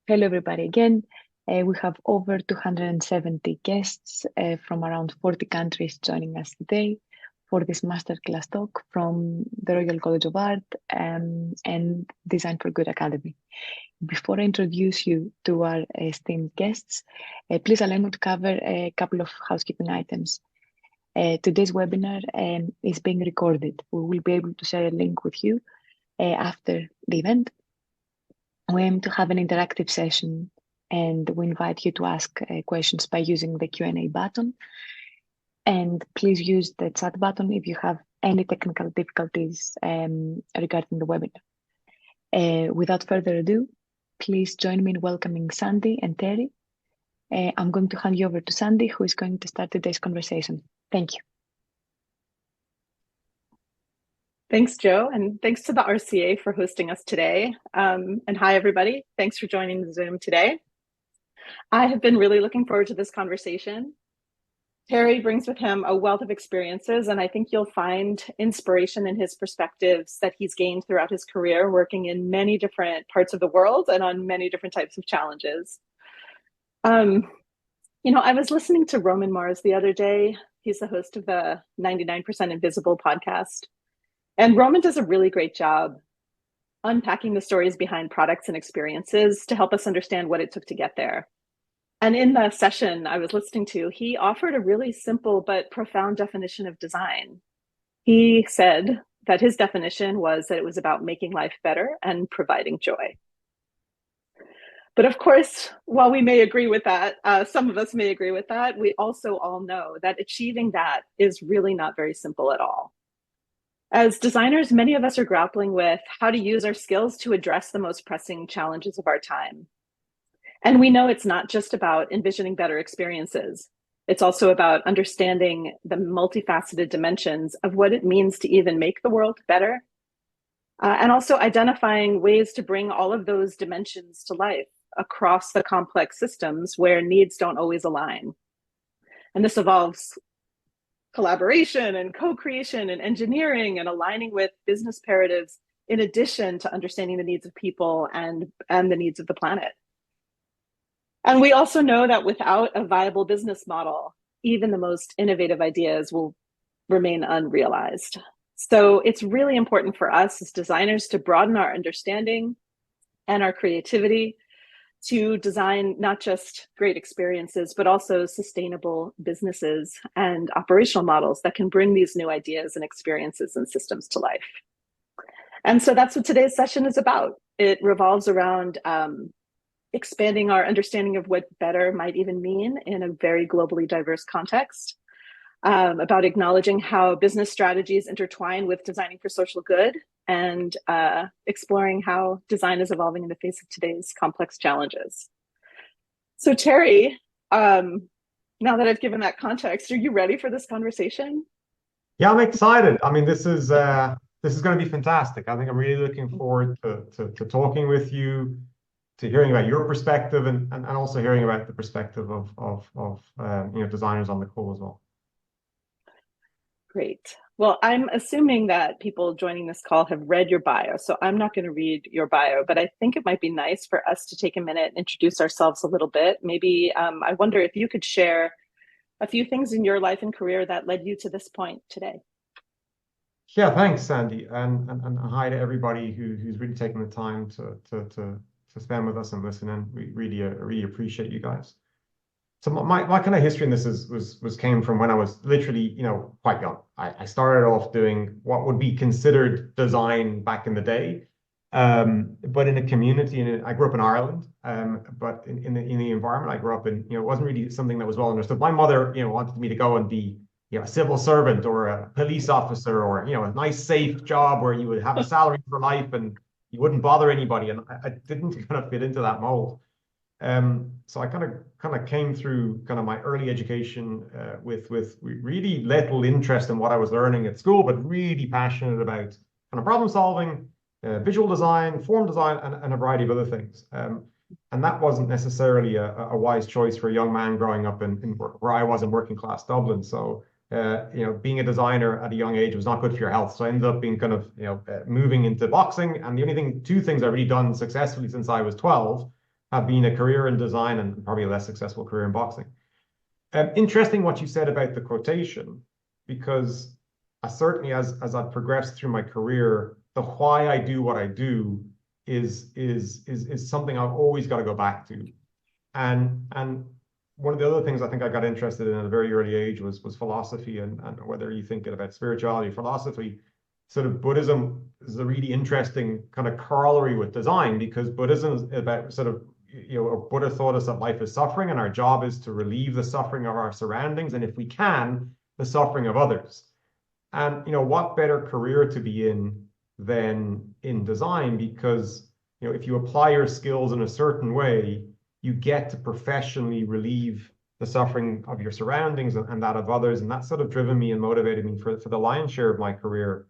Hello, everybody, again. We have over 270 guests from around 40 countries joining us today for this masterclass talk from the Royal College of Art and Design for Good Academy. Before I introduce you to our esteemed guests, please allow me to cover a couple of housekeeping items. Today's webinar is being recorded. We will be able to share a link with you after the event. We aim to have an interactive session and we invite you to ask questions by using the Q&A button. And please use the chat button if you have any technical difficulties regarding the webinar. Without further ado, please join me in welcoming Sandy and Terry. I'm going to hand you over to Sandy, who is going to start today's conversation. Thank you. Thanks, Joe, and thanks to the RCA for hosting us today. And hi, everybody. Thanks for joining the Zoom today. I have been really looking forward to this conversation. Terry brings with him a wealth of experiences, and I think you'll find inspiration in his perspectives that he's gained throughout his career, working in many different parts of the world and on many different types of challenges. I was listening to Roman Mars the other day. He's the host of the 99% Invisible podcast. And Roman does a really great job unpacking the stories behind products and experiences to help us understand what it took to get there. And in the session I was listening to, he offered a really simple but profound definition of design. He said that his definition was that it was about making life better and providing joy. But of course, while we may agree with that, some of us may agree with that, we also all know that achieving that is really not very simple at all. As designers, many of us are grappling with how to use our skills to address the most pressing challenges of our time. And we know it's not just about envisioning better experiences. It's also about understanding the multifaceted dimensions of what it means to even make the world better. And also identifying ways to bring all of those dimensions to life across the complex systems where needs don't always align. And this involves collaboration and co-creation and engineering and aligning with business imperatives, in addition to understanding the needs of people and the needs of the planet. And we also know that without a viable business model, even the most innovative ideas will remain unrealized. So it's really important for us as designers to broaden our understanding and our creativity to design not just great experiences, but also sustainable businesses and operational models that can bring these new ideas and experiences and systems to life. And so that's what today's session is about. It revolves around expanding our understanding of what better might even mean in a very globally diverse context, about acknowledging how business strategies intertwine with designing for social good, and exploring how design is evolving in the face of today's complex challenges. So Terry, now that I've given that context, are you ready for this conversation? Yeah, I'm excited. I mean, this is going to be fantastic. I think I'm really looking forward to talking with you, to hearing about your perspective, and also hearing about the perspective of designers on the call as well. Great. Well, I'm assuming that people joining this call have read your bio, so I'm not going to read your bio, but I think it might be nice for us to take a minute and introduce ourselves a little bit. Maybe I wonder if you could share a few things in your life and career that led you to this point today. Yeah, thanks, Sandy, and hi to everybody who's really taking the time to spend with us and listen. And we really appreciate you guys. So my kind of history in this came from when I was literally, quite young. I started off doing what would be considered design back in the day, but in a community. And I grew up in Ireland, but in the environment I grew up in, it wasn't really something that was well understood. My mother, wanted me to go and be, a civil servant or a police officer, or a nice safe job where you would have a salary for life and you wouldn't bother anybody. And I didn't kind of fit into that mold. So I kind of came through kind of my early education with really little interest in what I was learning at school, but really passionate about kind of problem solving, visual design, form design, and a variety of other things. And that wasn't necessarily a wise choice for a young man growing up in where I was in working class Dublin. So being a designer at a young age was not good for your health. So I ended up being kind of moving into boxing. And the only two things I've really done successfully since I was 12 have been a career in design and probably a less successful career in boxing. Interesting what you said about the quotation, because I certainly, as I've progressed through my career, the why I do what I do is something I've always got to go back to. And one of the other things I think I got interested in at a very early age was philosophy, and whether you think about spirituality, philosophy, sort of Buddhism is a really interesting kind of corollary with design, because Buddhism is about sort of, Buddha taught us that life is suffering and our job is to relieve the suffering of our surroundings, and if we can, the suffering of others. And what better career to be in than in design, because if you apply your skills in a certain way, you get to professionally relieve the suffering of your surroundings and that of others. And that's sort of driven me and motivated me for the lion's share of my career.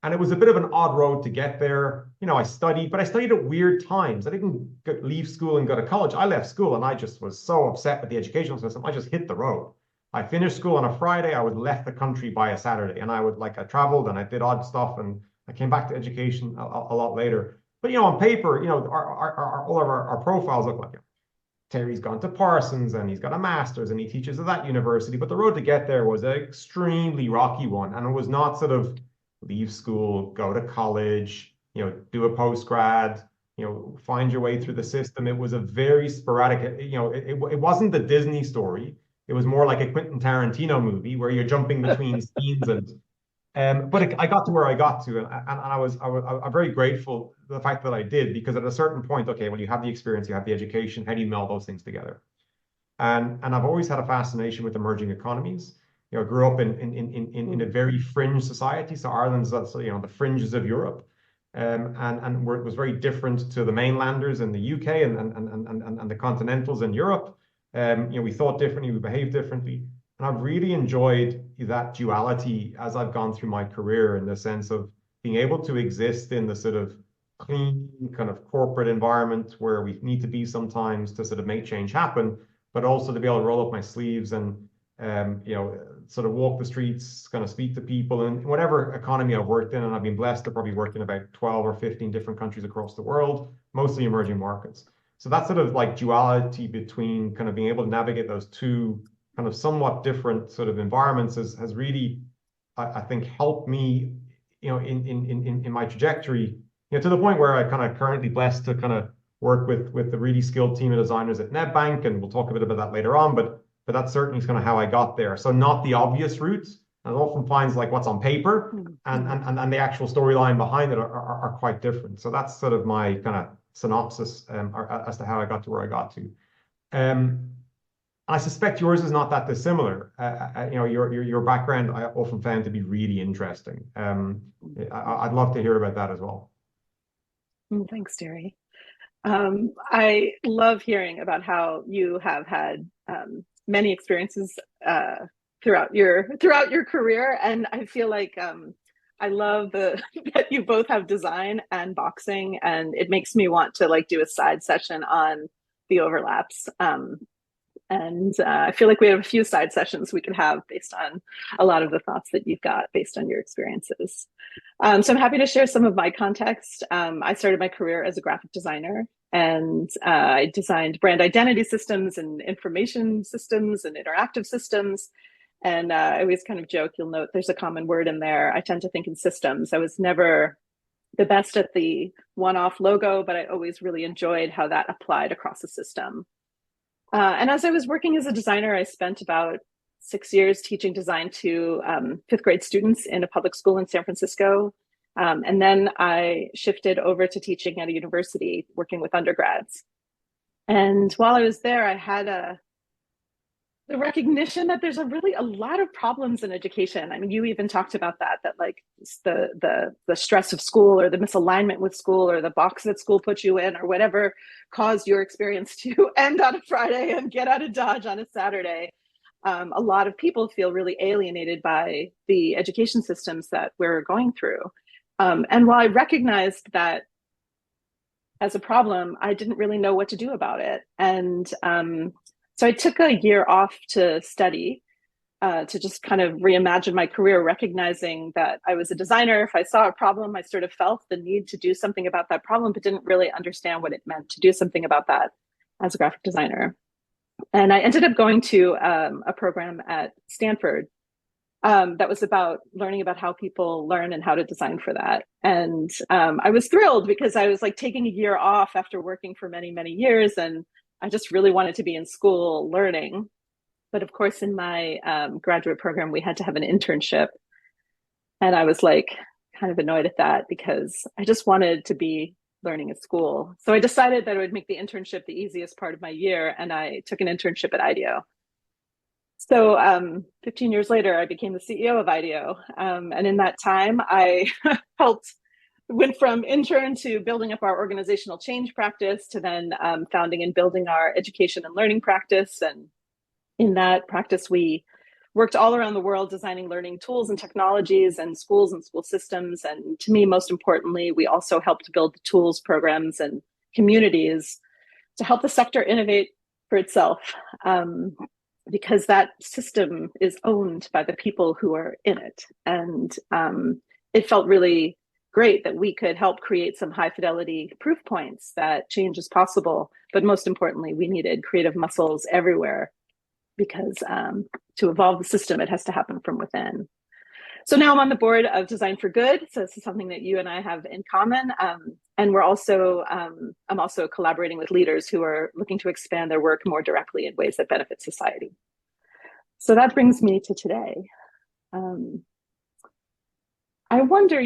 And it was a bit of an odd road to get there. I studied, but I studied at weird times. I didn't leave school and go to college. I left school and I just was so upset with the educational system. I just hit the road. I finished school on a Friday. I would left the country by a Saturday, and I traveled and I did odd stuff, and I came back to education a lot later. But on paper, all of our profiles look like, Terry's gone to Parsons and he's got a master's and he teaches at that university. But the road to get there was an extremely rocky one, and it was not sort of leave school, go to college, do a post-grad, find your way through the system. It was a very sporadic, it wasn't the Disney story. It was more like a Quentin Tarantino movie where you're jumping between scenes but I got to where I got to, and I'm very grateful for the fact that I did, because at a certain point, okay, well, you have the experience, you have the education, how do you meld those things together? And I've always had a fascination with emerging economies. I grew up in a very fringe society. So Ireland's the fringes of Europe, and where it was very different to the mainlanders in the UK and the continentals in Europe. We thought differently, we behaved differently, and I've really enjoyed that duality as I've gone through my career, in the sense of being able to exist in the sort of clean kind of corporate environment where we need to be sometimes to sort of make change happen, but also to be able to roll up my sleeves and sort of walk the streets, kind of speak to people in whatever economy I've worked in. And I've been blessed to probably work in about 12 or 15 different countries across the world, mostly emerging markets. So that sort of like duality between kind of being able to navigate those two kind of somewhat different sort of environments has really, I think, helped me, in my trajectory, to the point where I kind of currently blessed to kind of work with the really skilled team of designers at Nedbank, and we'll talk a bit about that later on, but that certainly is kind of how I got there. So not the obvious routes, and it often finds like what's on paper and the actual storyline behind it are quite different. So that's sort of my kind of synopsis as to how I got to where I got to. I suspect yours is not that dissimilar. Your background I often found to be really interesting. I'd love to hear about that as well. Thanks, Terry. I love hearing about how you have had many experiences throughout your career, and I feel like I love that you both have design and boxing, and it makes me want to like do a side session on the overlaps. And I feel like we have a few side sessions we could have based on a lot of the thoughts that you've got based on your experiences. So I'm happy to share some of my context. I started my career as a graphic designer, and I designed brand identity systems and information systems and interactive systems. And I always kind of joke, you'll note there's a common word in there. I tend to think in systems. I was never the best at the one-off logo, but I always really enjoyed how that applied across a system. And as I was working as a designer, I spent about 6 years teaching design to fifth grade students in a public school in San Francisco. And then I shifted over to teaching at a university, working with undergrads. And while I was there, I had the recognition that there's a lot of problems in education. I mean, you even talked about that like the stress of school, or the misalignment with school, or the box that school put you in, or whatever caused your experience to end on a Friday and get out of Dodge on a Saturday. A lot of people feel really alienated by the education systems that we're going through. And while I recognized that as a problem, I didn't really know what to do about it. And so I took a year off to study, to just kind of reimagine my career, recognizing that I was a designer. If I saw a problem, I sort of felt the need to do something about that problem, but didn't really understand what it meant to do something about that. as a graphic designer. And I ended up going to a program at Stanford that was about learning about how people learn and how to design for that. And I was thrilled because I was like taking a year off after working for many, many years. And I just really wanted to be in school learning. But of course, in my graduate program, we had to have an internship. And I was like kind of annoyed at that because I just wanted to be learning at school. So I decided that I would make the internship the easiest part of my year. And I took an internship at IDEO. So 15 years later, I became the CEO of IDEO. And in that time, I went from intern to building up our organizational change practice to then founding and building our education and learning practice. And in that practice, we worked all around the world designing learning tools and technologies and schools and school systems. And to me, most importantly, we also helped build the tools, programs, and communities to help the sector innovate for itself. Because that system is owned by the people who are in it. And it felt really great that we could help create some high fidelity proof points that change is possible. But most importantly, we needed creative muscles everywhere because to evolve the system, it has to happen from within. So now I'm on the board of Design for Good. So this is something that you and I have in common. And we're also, I'm also collaborating with leaders who are looking to expand their work more directly in ways that benefit society. So that brings me to today. I wonder,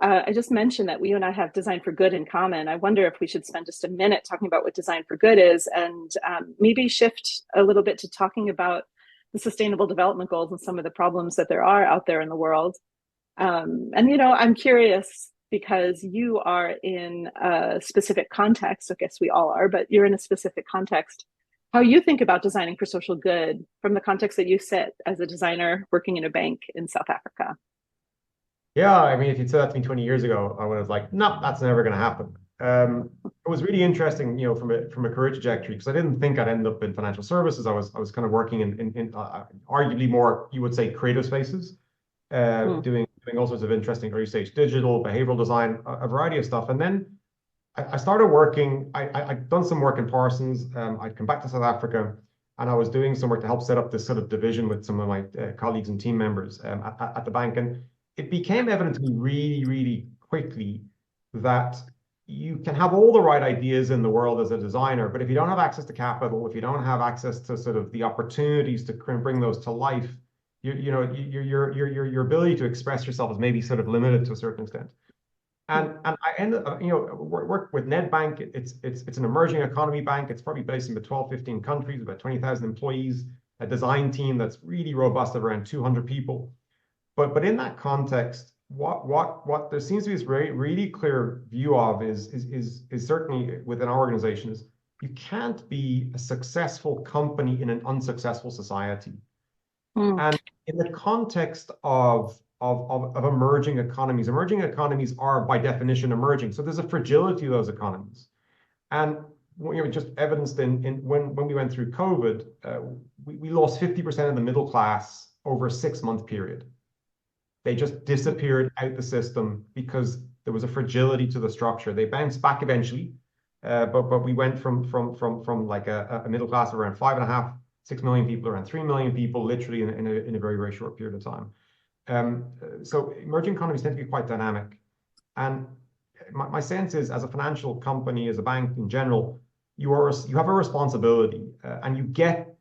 I just mentioned that you and I have Design for Good in common. I wonder if we should spend just a minute talking about what Design for Good is and maybe shift a little bit to talking about the Sustainable Development Goals and some of the problems that there are out there in the world. I'm curious because you are in a specific context, I guess we all are, but you're in a specific context, how you think about designing for social good from the context that you sit as a designer working in a bank in South Africa. Yeah, I mean, if you'd said that to me 20 years ago, I would have like, no, that's never going to happen. It was really interesting, from a career trajectory, because I didn't think I'd end up in financial services. I was kind of working in arguably more, you would say, creative spaces, doing all sorts of interesting early stage digital, behavioral design, a variety of stuff. And then I started working. I'd done some work in Parsons. I'd come back to South Africa, and I was doing some work to help set up this sort of division with some of my colleagues and team members at the bank. And it became evident to me really, really quickly that you can have all the right ideas in the world as a designer, but if you don't have access to capital, if you don't have access to sort of the opportunities to bring those to life, your ability to express yourself is maybe sort of limited to a certain extent. And I ended up, work with Nedbank. It's an emerging economy bank. It's probably based in about 12, 15 countries, about 20,000 employees, a design team that's really robust of around 200 people. But in that context, what there seems to be this really clear view of is certainly within our organization is you can't be a successful company in an unsuccessful society. And in the context of emerging economies are by definition emerging. So there's a fragility of those economies. And just evidenced in when we went through COVID, we lost 50% of the middle class over a 6-month period. They just disappeared out the system because there was a fragility to the structure. They bounced back eventually, but we went from like a middle class of around 5.5, 6 million people, around 3 million people, literally in a very, very short period of time. So emerging economies tend to be quite dynamic. And my sense is, as a financial company, as a bank in general, you have a responsibility, and you get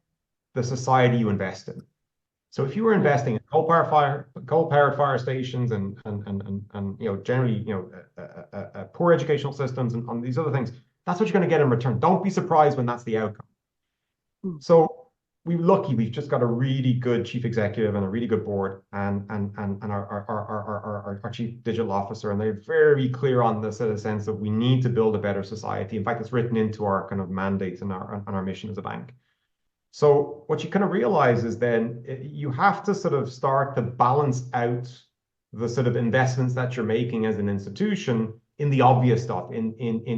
the society you invest in. So if you were investing in coal-powered fire stations and generally poor educational systems and on these other things, that's what you're going to get in return. Don't be surprised when that's the outcome. So we've just got a really good chief executive and a really good board and our chief digital officer, and they're very clear on this in a sense that we need to build a better society. In fact, it's written into our kind of mandates and our mission as a bank. So what you kind of realize is then you have to sort of start to balance out the sort of investments that you're making as an institution in the obvious stuff, in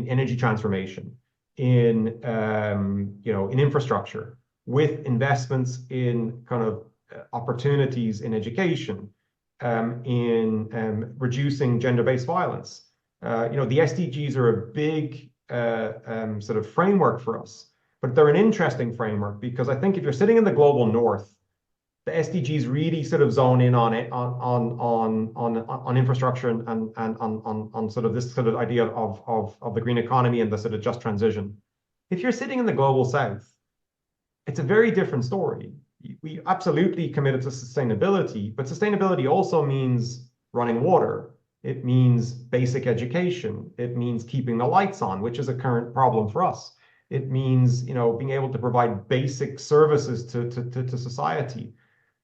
energy transformation, in infrastructure, with investments in kind of opportunities in education, in reducing gender-based violence. The SDGs are a big sort of framework for us. but they're an interesting framework because I think if you're sitting in the global north, the SDGs really sort of zone in on it on infrastructure and on sort of this sort of idea of the green economy and the sort of just transition. If you're sitting in the global south, it's a very different story. We absolutely committed to sustainability, but sustainability also means running water. It means basic education. It means keeping the lights on, which is a current problem for us. It means, you know, being able to provide basic services to society.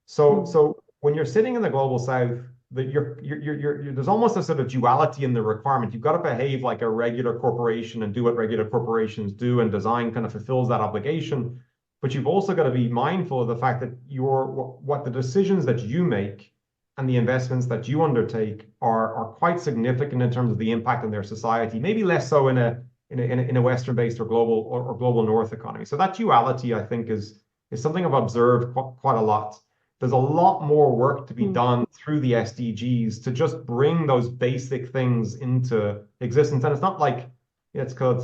So when you're sitting in the global south, that there's almost a sort of duality in the requirement. You've got to behave like a regular corporation and do what regular corporations do, and design kind of fulfills that obligation. But you've also got to be mindful of the fact that what the decisions that you make and the investments that you undertake are quite significant in terms of the impact on their society. Maybe less so in a Western-based or global North economy. So that duality, I think, is something I've observed quite a lot. There's a lot more work to be done through the SDGs to just bring those basic things into existence. And it's not like it's called,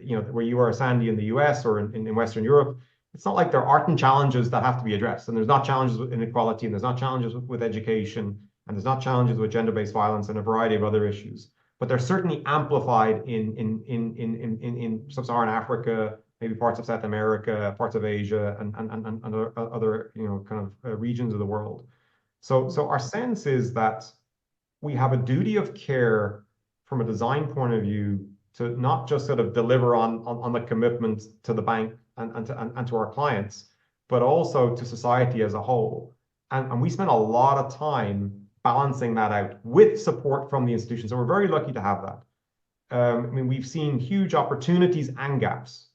you know, where you are, Sandy, in the US or in Western Europe. It's not like there aren't challenges that have to be addressed. And there's not challenges with inequality, and there's not challenges with education, and there's not challenges with gender-based violence and a variety of other issues. But they're certainly amplified in sub-Saharan Africa, maybe parts of South America, parts of Asia, and other you know, kind of regions of the world. So our sense is that we have a duty of care from a design point of view to not just sort of deliver on the commitment to the bank and to our clients, but also to society as a whole. And we spend a lot of time balancing that out with support from the institutions. So we're very lucky to have that. I mean, we've seen huge opportunities and gaps.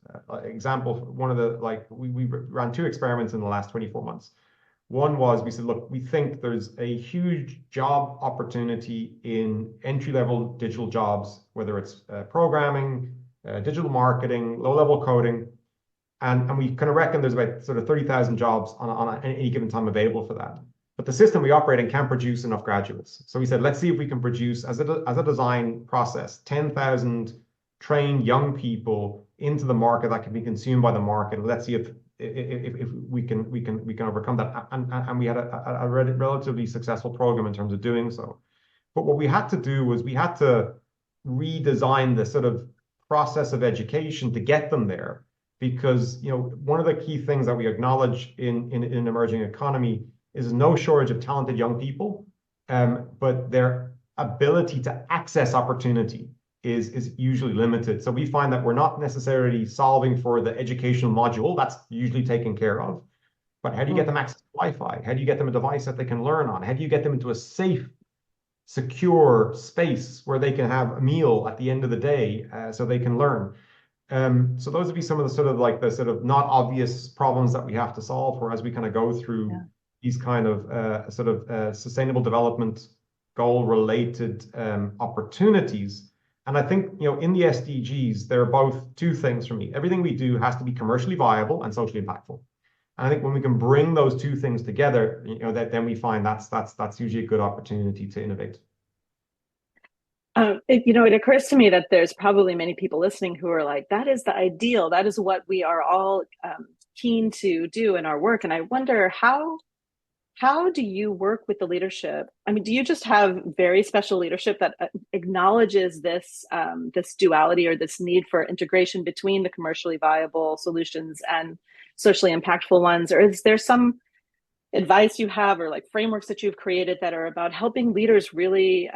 Example, one of the, like, we ran 2 experiments in the last 24 months. One was, we said, look, we think there's a huge job opportunity in entry-level digital jobs, whether it's programming, digital marketing, low-level coding. And we kind of reckon there's about sort of 30,000 jobs on any given time available for that. But the system we operate in can't produce enough graduates. So we said, let's see if we can produce, as a design process, 10,000 trained young people into the market that can be consumed by the market. Let's see if we can overcome that. And we had a relatively successful program in terms of doing so. But what we had to do was we had to redesign the sort of process of education to get them there. Because, you know, one of the key things that we acknowledge in an emerging economy is no shortage of talented young people, but their ability to access opportunity is usually limited. So we find that we're not necessarily solving for the educational module. That's usually taken care of. But how do you get them access to Wi-Fi? How do you get them a device that they can learn on? How do you get them into a safe, secure space where they can have a meal at the end of the day so they can learn? So those would be some of the sort of like the sort of not obvious problems that we have to solve for as we kind of go through these kind of sustainable development goal related opportunities. And I think, you know, in the SDGs, there are both 2 things for me. Everything we do has to be commercially viable and socially impactful. And I think when we can bring those 2 things together, you know, then we find that's usually a good opportunity to innovate. You know, it occurs to me that there's probably many people listening who are like, that is the ideal. That is what we are all keen to do in our work. And I wonder, how do you work with the leadership? I mean, do you just have very special leadership that acknowledges this duality or this need for integration between the commercially viable solutions and socially impactful ones? Or is there some advice you have, or like frameworks that you've created that are about helping leaders really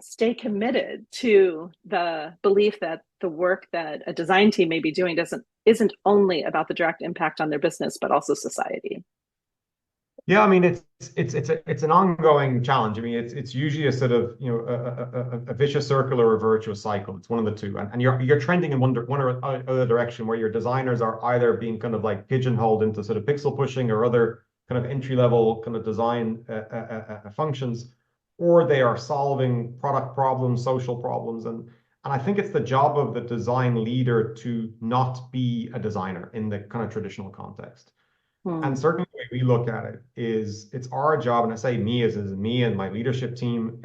stay committed to the belief that the work that a design team may be doing isn't only about the direct impact on their business, but also society? Yeah, I mean, it's an ongoing challenge. I mean, it's usually a sort of, you know, a vicious circle or a virtuous cycle. It's one of the two, and you're trending in one or other direction, where your designers are either being kind of like pigeonholed into sort of pixel pushing or other kind of entry level kind of design functions, or they are solving product problems, social problems, and I think it's the job of the design leader to not be a designer in the kind of traditional context. And certainly the way we look at it is it's our job, and I say me as me and my leadership team,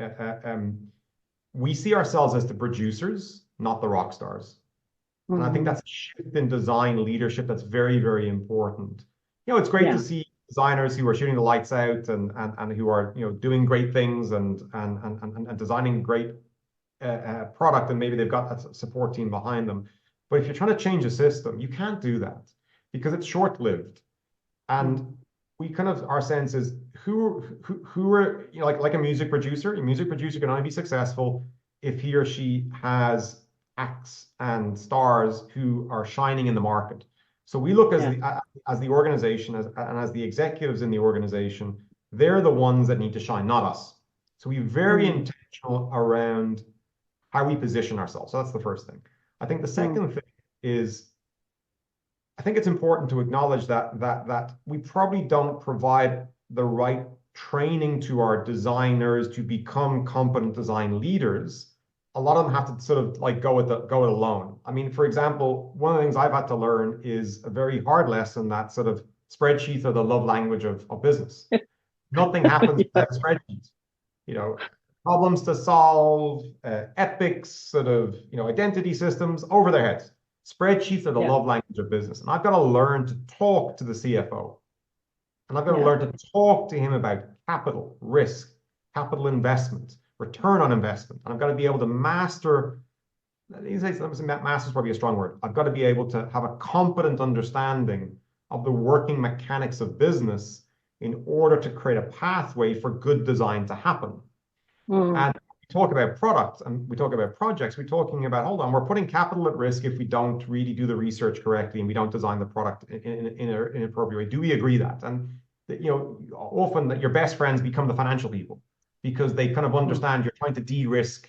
we see ourselves as the producers, not the rock stars. And I think that's a shift in design leadership that's very, very important. It's great to see designers who are shooting the lights out and who are, doing great things and designing great product, and maybe they've got a support team behind them. But if you're trying to change a system, you can't do that because it's short-lived. And we kind of, our sense is who are, like a music producer can only be successful if he or she has acts and stars who are shining in the market. So we look as the organization, as the executives in the organization, they're the ones that need to shine, not us. So we're very intentional around how we position ourselves. So that's the first thing. I think the second thing is, I think it's important to acknowledge that we probably don't provide the right training to our designers to become competent design leaders. A lot of them have to sort of like go it alone. I mean, for example, one of the things I've had to learn is a very hard lesson that sort of spreadsheets are the love language of business. Nothing happens without spreadsheets. Problems to solve, epics, sort of, identity systems over their heads. Spreadsheets are the love language of business. And I've got to learn to talk to the CFO. And I've got to learn to talk to him about capital, risk, capital investment, return on investment. And I've got to be able to master, master is probably a strong word. I've got to be able to have a competent understanding of the working mechanics of business in order to create a pathway for good design to happen. And we talk about products and we talk about projects, we're talking about, hold on, we're putting capital at risk if we don't really do the research correctly and we don't design the product in an appropriate way. Do we agree that? And often that your best friends become the financial people because they kind of understand you're trying to de-risk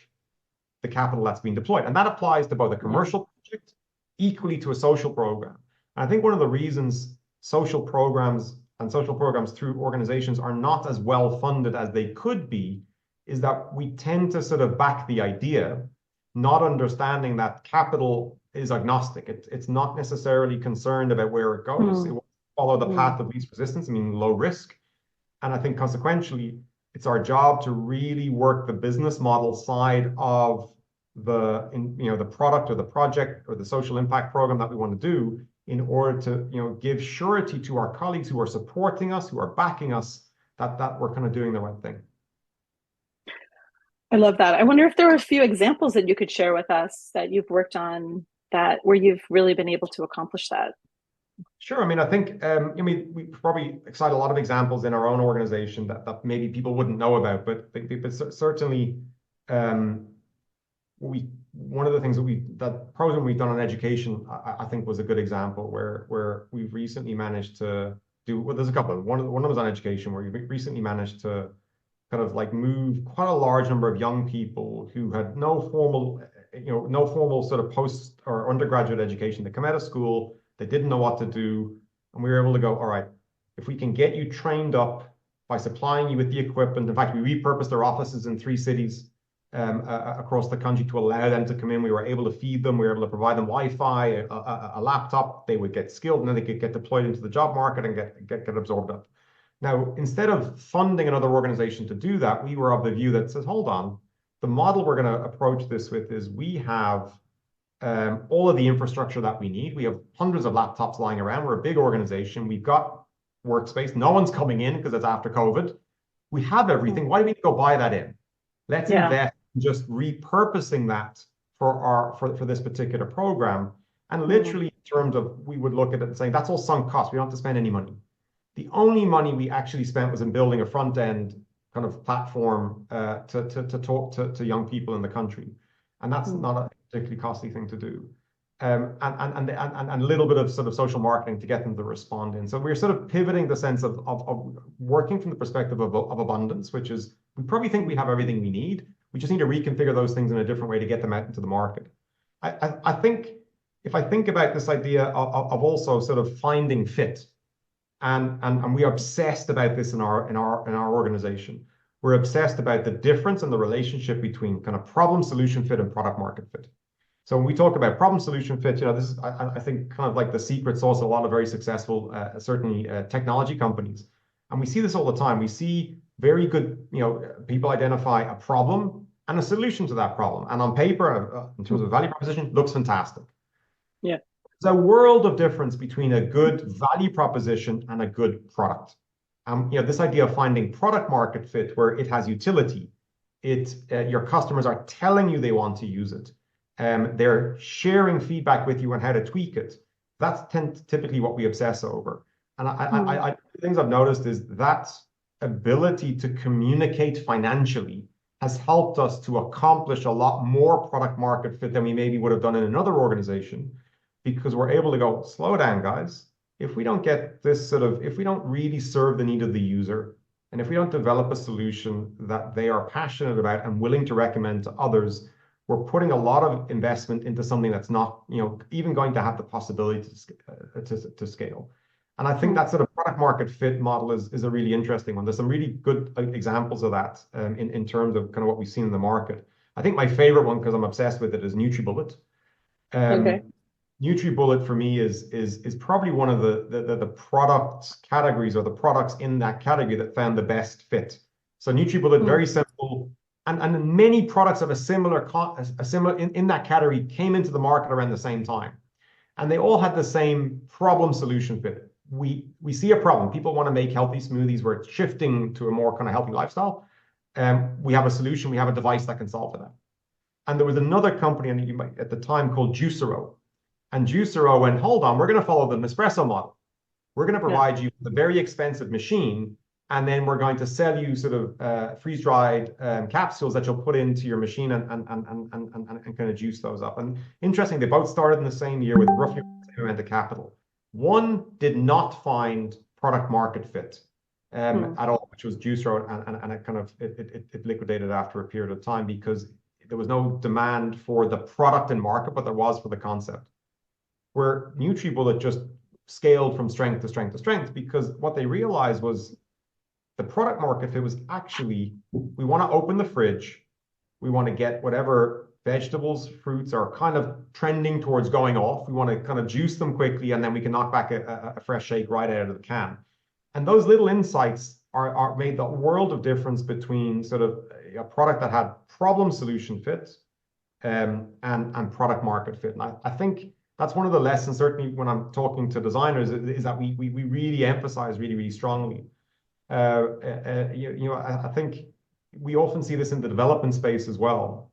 the capital that's being deployed. And that applies to both a commercial project, equally to a social program. And I think one of the reasons social programs through organizations are not as well funded as they could be is that we tend to sort of back the idea, not understanding that capital is agnostic. It's not necessarily concerned about where it goes. It will follow the path of least resistance, meaning low risk. And I think consequentially, it's our job to really work the business model side of the product or the project or the social impact program that we want to do in order to give surety to our colleagues who are supporting us, who are backing us, that we're kind of doing the right thing. I love that. I wonder if there are a few examples that you could share with us that you've worked on where you've really been able to accomplish that. Sure. I mean, I think we probably cite a lot of examples in our own organization that maybe people wouldn't know about, but certainly one of the things that program we've done on education, I think was a good example where we've recently managed to do, well, there's a couple. One of them was on education, where we recently managed to kind of like move quite a large number of young people who had no formal sort of post or undergraduate education. They come out of school, they didn't know what to do, and we were able to go, all right, if we can get you trained up by supplying you with the equipment. In fact, we repurposed their offices in 3 cities across the country to allow them to come in. We were able to feed them. We were able to provide them Wi-Fi, a laptop. They would get skilled, and then they could get deployed into the job market and get absorbed up. Now, instead of funding another organization to do that, we were of the view that says, hold on, the model we're going to approach this with is we have all of the infrastructure that we need. We have hundreds of laptops lying around. We're a big organization. We've got workspace. No one's coming in because it's after COVID. We have everything. Why do we need to go buy that in? Let's invest in just repurposing that for this particular program. And literally in terms of, we would look at it and saying, that's all sunk cost. We don't have to spend any money. The only money we actually spent was in building a front end kind of platform to talk to young people in the country. And that's not a particularly costly thing to do. And a little bit of sort of social marketing to get them to respond in. So we're sort of pivoting the sense of working from the perspective of abundance, which is we probably think we have everything we need. We just need to reconfigure those things in a different way to get them out into the market. I think if I think about this idea of also sort of finding fit, and we are obsessed about this in our organization. We're obsessed about the difference in the relationship between kind of problem solution fit and product market fit. So when we talk about problem solution fit, this is I think kind of like the secret sauce of a lot of very successful certainly technology companies. And we see this all the time. We see very good people identify a problem and a solution to that problem. And on paper, in terms of value proposition, looks fantastic. Yeah. There's a world of difference between a good value proposition and a good product. This idea of finding product market fit where it has utility, your customers are telling you they want to use it. They're sharing feedback with you on how to tweak it. That's typically what we obsess over. And things I've noticed is that ability to communicate financially has helped us to accomplish a lot more product market fit than we maybe would have done in another organization, because we're able to go, slow down, guys. If we don't get this if we don't really serve the need of the user, and if we don't develop a solution that they are passionate about and willing to recommend to others, we're putting a lot of investment into something that's not, even going to have the possibility to scale. And I think that sort of product market fit model is a really interesting one. There's some really good examples of that in terms of kind of what we've seen in the market. I think my favorite one, because I'm obsessed with it, is NutriBullet. Okay. NutriBullet for me is probably one of the product categories or the products in that category that found the best fit. So NutriBullet, very simple, and many products of a similar in that category came into the market around the same time, and they all had the same problem solution fit. We see a problem. People want to make healthy smoothies. We're shifting to a more kind of healthy lifestyle. We have a solution. We have a device that can solve for that. And there was another company at the time called Juicero. And Juicero went, hold on, we're going to follow the Nespresso model. We're going to provide you with a very expensive machine, and then we're going to sell you sort of freeze-dried capsules that you'll put into your machine and kind of juice those up. And interesting, they both started in the same year with roughly the same amount of capital. One did not find product market fit at all, which was Juicero, and it liquidated after a period of time because there was no demand for the product in market, but there was for the concept. Where NutriBullet just scaled from strength to strength to strength, because what they realized was the product market fit was actually, we want to open the fridge, we want to get whatever vegetables, fruits are kind of trending towards going off. We want to kind of juice them quickly, and then we can knock back a fresh shake right out of the can. And those little insights are made the world of difference between sort of a product that had problem solution fit and product market fit. And I think that's one of the lessons, certainly when I'm talking to designers, is that we really emphasize really strongly. I think we often see this in the development space as well.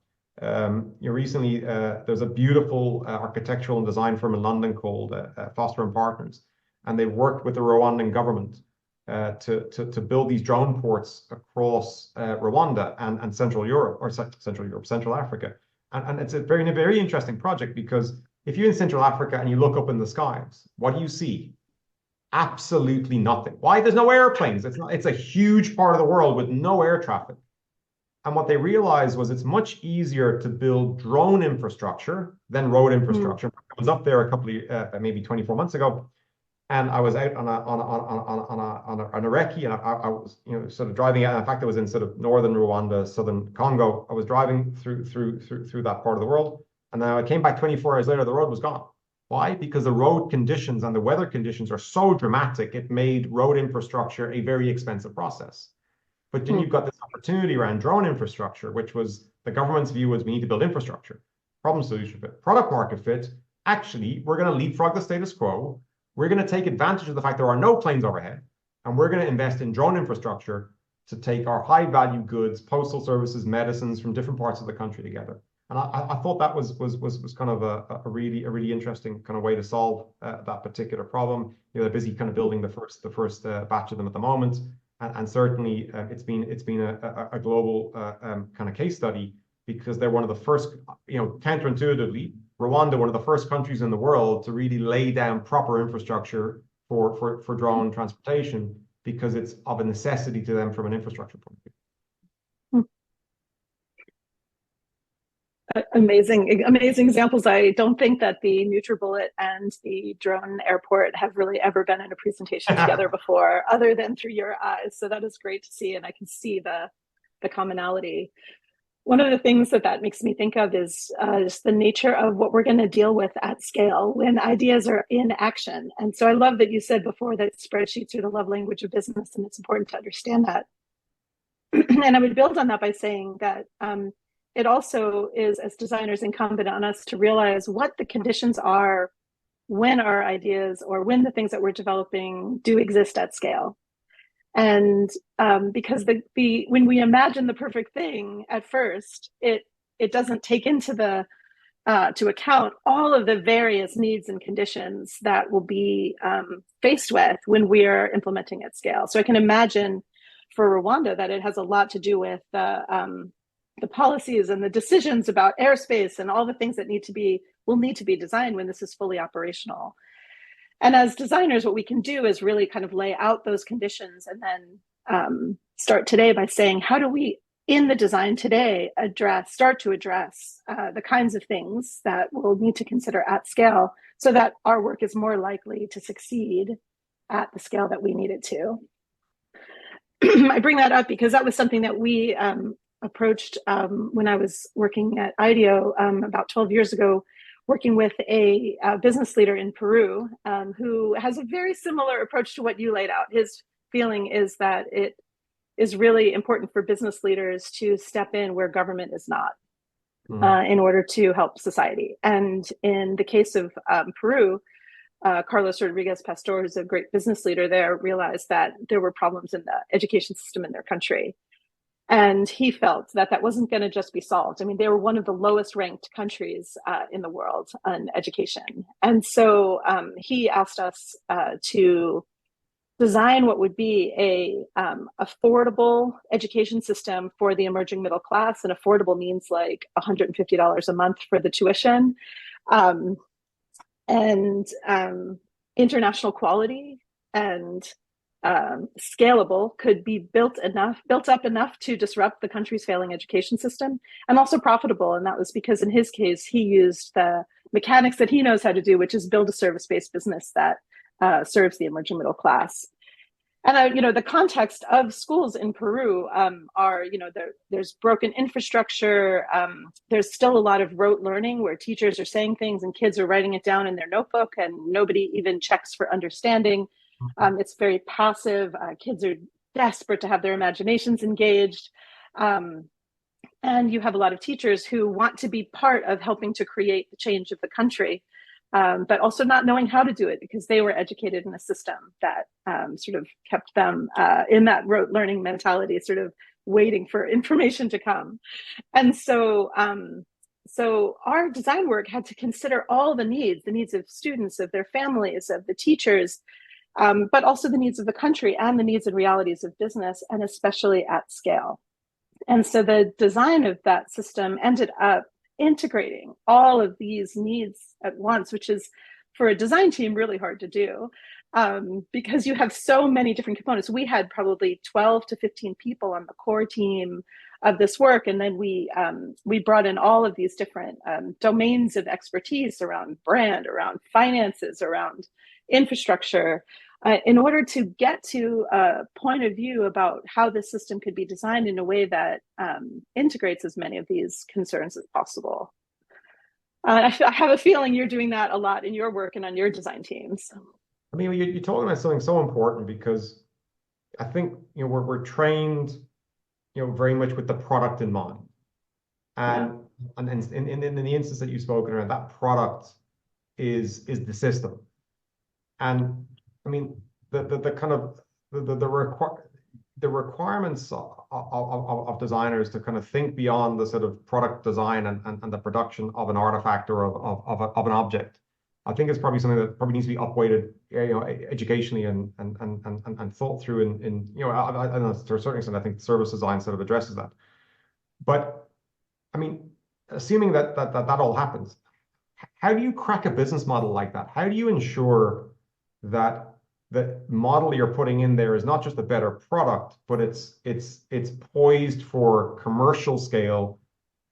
Recently, there's a beautiful architectural and design firm in London called Foster and Partners, and they've worked with the Rwandan government to build these drone ports across Rwanda and Central Africa. And it's a very interesting project, because if you're in Central Africa and you look up in the skies, what do you see? Absolutely nothing. Why? There's no airplanes. It's a huge part of the world with no air traffic. And what they realized was it's much easier to build drone infrastructure than road infrastructure. I was up there a couple of maybe 24 months ago, and I was out on a recce, and I was sort of driving out. In fact, I was in sort of northern Rwanda, southern Congo. I was driving through that part of the world, and then I came back 24 hours later. The road was gone. Why? Because the road conditions and the weather conditions are so dramatic. It made road infrastructure a very expensive process. But then you've got this opportunity around drone infrastructure, which was the government's view was we need to build infrastructure. Problem solution fit, product market fit. Actually, we're going to leapfrog the status quo. We're going to take advantage of the fact there are no planes overhead, and we're going to invest in drone infrastructure to take our high value goods, postal services, medicines from different parts of the country together. And I thought that was kind of a really interesting kind of way to solve that particular problem. They're busy kind of building the first batch of them at the moment. And certainly it's been a global kind of case study, because they're one of the first, counterintuitively, Rwanda, one of the first countries in the world to really lay down proper infrastructure for drone transportation, because it's of a necessity to them from an infrastructure point of view. Amazing examples. I don't think that the NutriBullet and the drone airport have really ever been in a presentation together before, other than through your eyes. So that is great to see, and I can see the commonality. One of the things that makes me think of is just the nature of what we're going to deal with at scale when ideas are in action. And so I love that you said before that spreadsheets are the love language of business, and it's important to understand that. And I would build on that by saying that it also is, as designers, incumbent on us to realize what the conditions are when our ideas or when the things that we're developing do exist at scale. And because when we imagine the perfect thing at first, it doesn't take into to account all of the various needs and conditions that will be faced with when we are implementing at scale. So I can imagine for Rwanda that it has a lot to do with the policies and the decisions about airspace and all the things that will need to be designed when this is fully operational. And as designers, what we can do is really kind of lay out those conditions and then start today by saying, how do we, in the design today, start to address the kinds of things that we'll need to consider at scale so that our work is more likely to succeed at the scale that we need it to. I bring that up because that was something that we approached when I was working at IDEO about 12 years ago, working with a business leader in Peru who has a very similar approach to what you laid out. His feeling is that it is really important for business leaders to step in where government is not in order to help society. And in the case of Peru, Carlos Rodriguez Pastor, who's a great business leader there, realized that there were problems in the education system in their country. And he felt that that wasn't going to just be solved. I mean, they were one of the lowest ranked countries in the world on education. And so he asked us to design what would be a affordable education system for the emerging middle class. And affordable means like $150 a month for the tuition, and international quality and scalable, could be built up enough to disrupt the country's failing education system, and also profitable. And that was because in his case, he used the mechanics that he knows how to do, which is build a service-based business that serves the emerging middle class. And the context of schools in Peru are, there's broken infrastructure. There's still a lot of rote learning where teachers are saying things and kids are writing it down in their notebook and nobody even checks for understanding. It's very passive. Kids are desperate to have their imaginations engaged. And you have a lot of teachers who want to be part of helping to create the change of the country, but also not knowing how to do it because they were educated in a system that sort of kept them in that rote learning mentality, sort of waiting for information to come. And so our design work had to consider all the needs of students, of their families, of the teachers, but also the needs of the country and the needs and realities of business, and especially at scale. And so the design of that system ended up integrating all of these needs at once, which is for a design team really hard to do because you have so many different components. We had probably 12 to 15 people on the core team of this work. And then we brought in all of these different domains of expertise around brand, around finances, around infrastructure, in order to get to a point of view about how this system could be designed in a way that integrates as many of these concerns as possible. I have a feeling you're doing that a lot in your work and on your design teams. I mean, you're talking about something so important because I think we're trained very much with the product in mind, and in the instance that you've spoken around, that product is the system. And I mean, the kind of the requirements of designers to kind of think beyond the sort of product design and the production of an artifact or of an object, I think is probably something that probably needs to be upweighted, educationally and thought through. I don't know, to a certain extent, I think service design sort of addresses that. But I mean, assuming that all happens, how do you crack a business model like that? How do you ensure that the model you're putting in there is not just a better product, but it's poised for commercial scale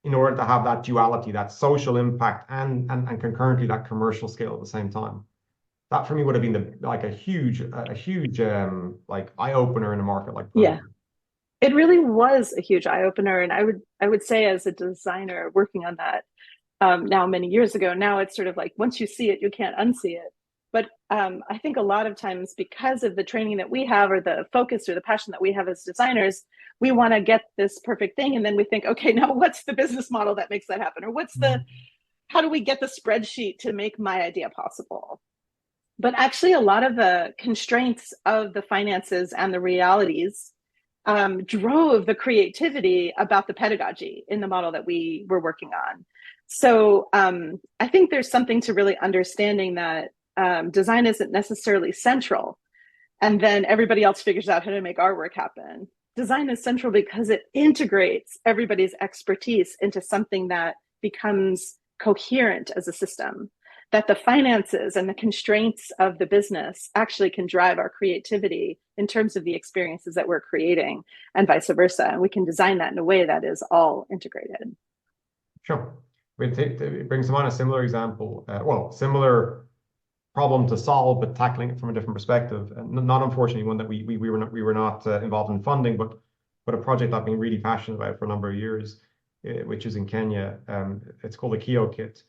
in order to have that duality, that social impact, and concurrently that commercial scale at the same time? That for me would have been a huge like eye opener in a market like Peru. Yeah, it really was a huge eye opener, and I would say as a designer working on that now many years ago, now it's sort of like once you see it, you can't unsee it. But I think a lot of times, because of the training that we have, or the focus or the passion that we have as designers, we want to get this perfect thing. And then we think, okay, now what's the business model that makes that happen? Or how do we get the spreadsheet to make my idea possible? But actually, a lot of the constraints of the finances and the realities drove the creativity about the pedagogy in the model that we were working on. So I think there's something to really understanding that design isn't necessarily central, and then everybody else figures out how to make our work happen. Design is central because it integrates everybody's expertise into something that becomes coherent as a system, that the finances and the constraints of the business actually can drive our creativity in terms of the experiences that we're creating, and vice versa. And we can design that in a way that is all integrated. Sure. It brings to mind a similar example, similar problem to solve, but tackling it from a different perspective. And not unfortunately one that we were not involved in funding, but a project I've been really passionate about for a number of years, which is in Kenya. It's called the Kio Kit.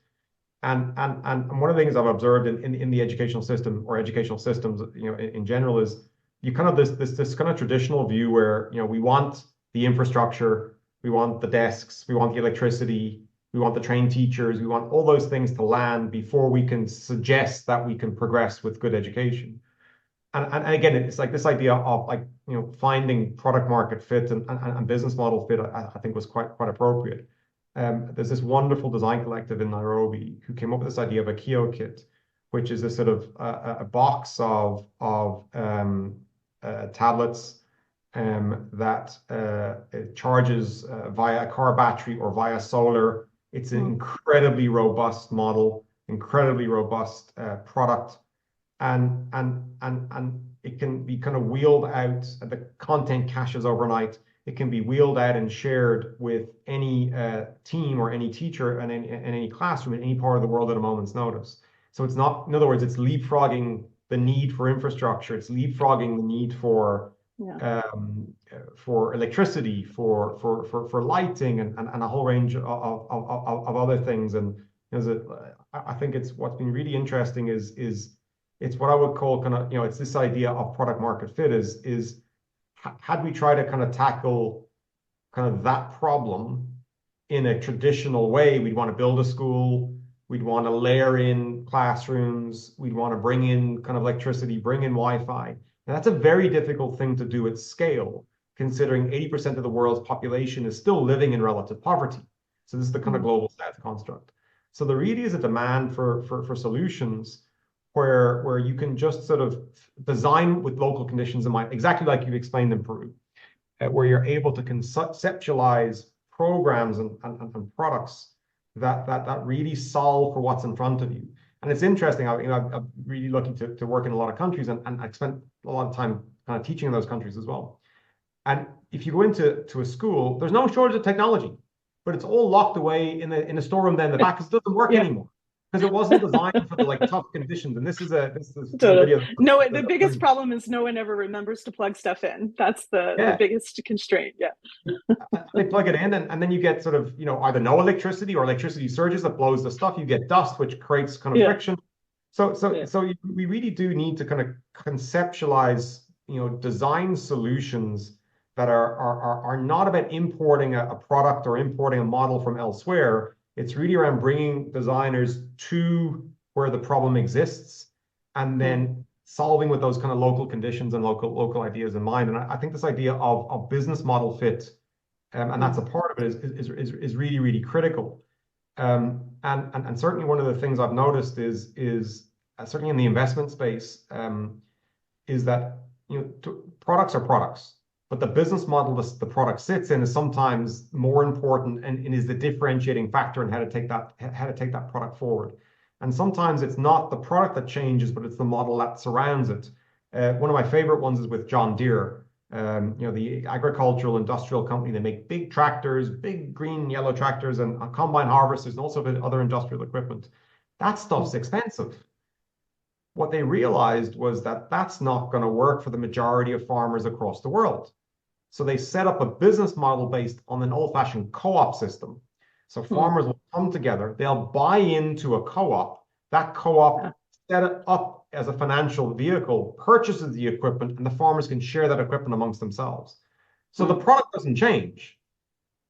And one of the things I've observed in the educational system, or educational systems, in general, is you kind of this kind of traditional view where, we want the infrastructure, we want the desks, we want the electricity, we want the trained teachers, we want all those things to land before we can suggest that we can progress with good education. And again, it's like this idea of finding product market fit and business model fit, I think was quite appropriate. There's this wonderful design collective in Nairobi who came up with this idea of a Kio Kit, which is a sort of a box of tablets that it charges via a car battery or via solar. It's an incredibly robust model, incredibly robust product, and it can be kind of wheeled out. The content caches overnight. It can be wheeled out and shared with any team or any teacher in any classroom in any part of the world at a moment's notice. So it's not, in other words, it's leapfrogging the need for infrastructure. It's leapfrogging the need for electricity, for lighting, and a whole range of other things. And I think it's what's been really interesting is it's what I would call kind of, it's this idea of product market fit is had we try to kind of tackle kind of that problem in a traditional way, we'd want to build a school, we'd want to layer in classrooms, we'd want to bring in kind of electricity, bring in Wi-Fi. And that's a very difficult thing to do at scale, considering 80% of the world's population is still living in relative poverty. So this is the kind of global South construct. So there really is a demand for solutions where you can just sort of design with local conditions in mind, exactly like you've explained in Peru, where you're able to conceptualize programs and products that really solve for what's in front of you. And it's interesting, I'm really lucky to work in a lot of countries, and I've spent a lot of time kind of teaching in those countries as well. And if you go into a school, there's no shortage of technology, but it's all locked away in a storeroom then in the back because it doesn't work anymore. Because it wasn't designed for the tough conditions, and this is totally. No, the biggest problem is no one ever remembers to plug stuff in. That's the biggest constraint. They plug it in, and then you get sort of either no electricity or electricity surges that blows the stuff. You get dust, which creates kind of friction. So we really do need to kind of conceptualize design solutions that are not about importing a product or importing a model from elsewhere. It's really around bringing designers to where the problem exists, and then solving with those kind of local conditions and local ideas in mind. And I think this idea of business model fit, and that's a part of it, is really, really critical. And certainly one of the things I've noticed is certainly in the investment space, is that products are products. But the business model the product sits in is sometimes more important and is the differentiating factor in how to take that product forward. And sometimes it's not the product that changes, but it's the model that surrounds it. One of my favorite ones is with John Deere, the agricultural industrial company. They make big tractors, big green and yellow tractors, and combine harvesters, and also other industrial equipment. That stuff's expensive. What they realized was that that's not going to work for the majority of farmers across the world. So they set up a business model based on an old-fashioned co-op system. So farmers will come together, they'll buy into a co-op. That co-op set up as a financial vehicle, purchases the equipment, and the farmers can share that equipment amongst themselves. So the product doesn't change,